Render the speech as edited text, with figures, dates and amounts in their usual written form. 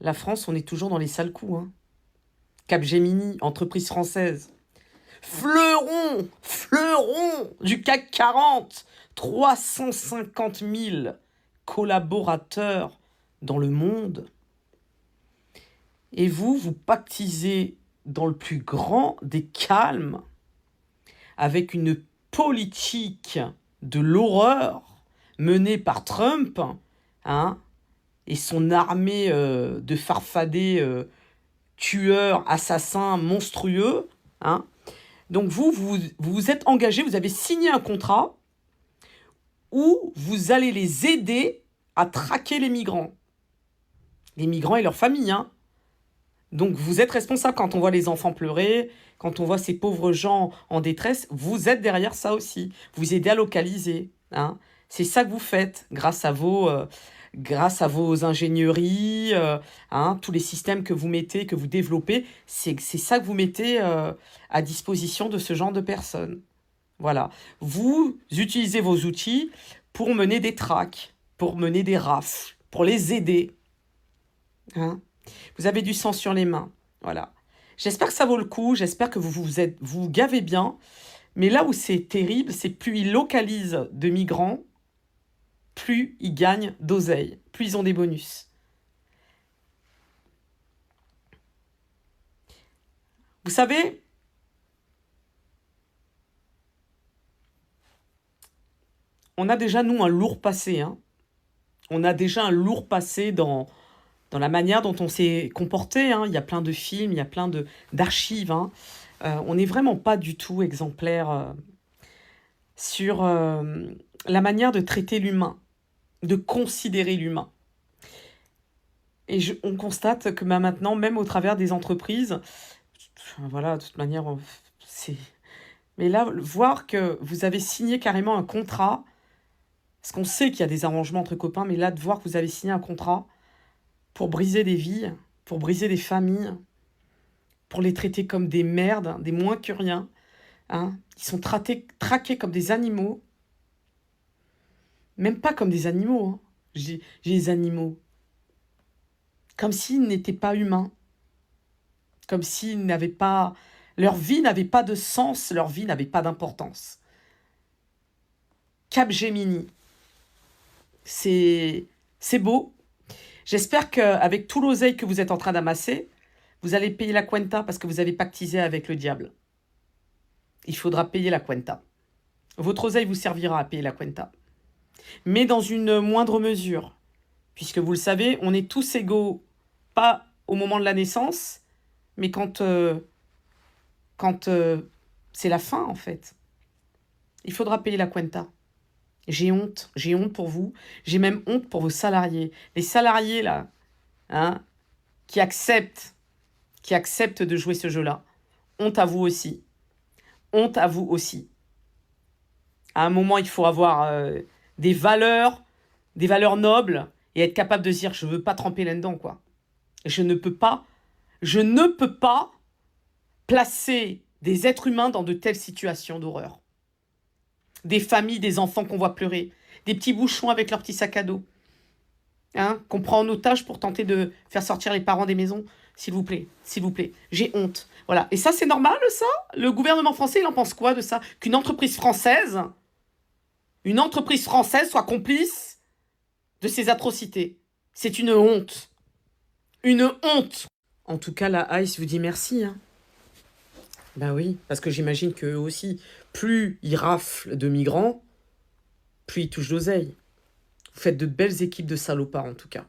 La France, on est toujours dans les sales coups, hein. Capgemini, entreprise française. Fleuron du CAC 40. 350 000 collaborateurs dans le monde. Et vous pactisez dans le plus grand des calmes avec une politique de l'horreur menée par Trump, hein, et son armée de farfadets tueurs, assassins monstrueux. Hein. Donc vous êtes engagé, vous avez signé un contrat où vous allez les aider à traquer les migrants. Les migrants et leurs familles. Hein. Donc vous êtes responsable quand on voit les enfants pleurer, quand on voit ces pauvres gens en détresse, vous êtes derrière ça aussi. Vous aidez à localiser. Hein. C'est ça que vous faites grâce à vos ingénieries, hein, tous les systèmes que vous mettez, que vous développez. C'est ça que vous mettez à disposition de ce genre de personnes. Voilà. Vous utilisez vos outils pour mener des traques, pour mener des rafles, pour les aider. Hein. Vous avez du sang sur les mains. Voilà. J'espère que ça vaut le coup. J'espère que vous gavez bien. Mais là où c'est terrible, c'est plus ils localisent de migrants, plus ils gagnent d'oseille, plus ils ont des bonus. Vous savez, on a déjà, nous, un lourd passé. Hein. On a déjà un lourd passé dans la manière dont on s'est comporté. Hein. Il y a plein de films, il y a plein d'archives. Hein. On n'est vraiment pas du tout exemplaire sur la manière de traiter l'humain, de considérer l'humain. Et on constate que maintenant, même au travers des entreprises, voilà, de toute manière, c'est... Mais là, voir que vous avez signé carrément un contrat, parce qu'on sait qu'il y a des arrangements entre copains, mais là, de voir que vous avez signé un contrat pour briser des vies, pour briser des familles, pour les traiter comme des merdes, des moins que rien, hein, ils sont traqués comme des animaux, même pas comme des animaux, hein. J'ai des animaux, comme s'ils n'étaient pas humains, comme s'ils n'avaient pas... Leur vie n'avait pas de sens, leur vie n'avait pas d'importance. Capgemini, c'est beau. J'espère qu'avec tout l'oseille que vous êtes en train d'amasser, vous allez payer la cuenta parce que vous avez pactisé avec le diable. Il faudra payer la cuenta. Votre oseille vous servira à payer la cuenta. Mais dans une moindre mesure. Puisque vous le savez, on est tous égaux, pas au moment de la naissance, mais quand c'est la fin, en fait. Il faudra payer la cuenta. J'ai honte pour vous. J'ai même honte pour vos salariés. Les salariés, là, hein, qui acceptent de jouer ce jeu-là. Honte à vous aussi. Honte à vous aussi. À un moment, il faut avoir des valeurs nobles et être capable de dire, je ne veux pas tremper là-dedans, quoi. Je ne peux pas placer des êtres humains dans de telles situations d'horreur. Des familles, des enfants qu'on voit pleurer, des petits bouchons avec leurs petits sacs à dos, hein, qu'on prend en otage pour tenter de faire sortir les parents des maisons. S'il vous plaît, j'ai honte. Voilà. Et ça, c'est normal, ça? Le gouvernement français, il en pense quoi de ça? Qu'une entreprise française soit complice de ces atrocités. C'est une honte. Une honte. En tout cas, la ICE vous dit merci, hein. Ben oui, parce que j'imagine qu'eux aussi, plus ils raflent de migrants, plus ils touchent d'oseille. Vous faites de belles équipes de salopards, en tout cas.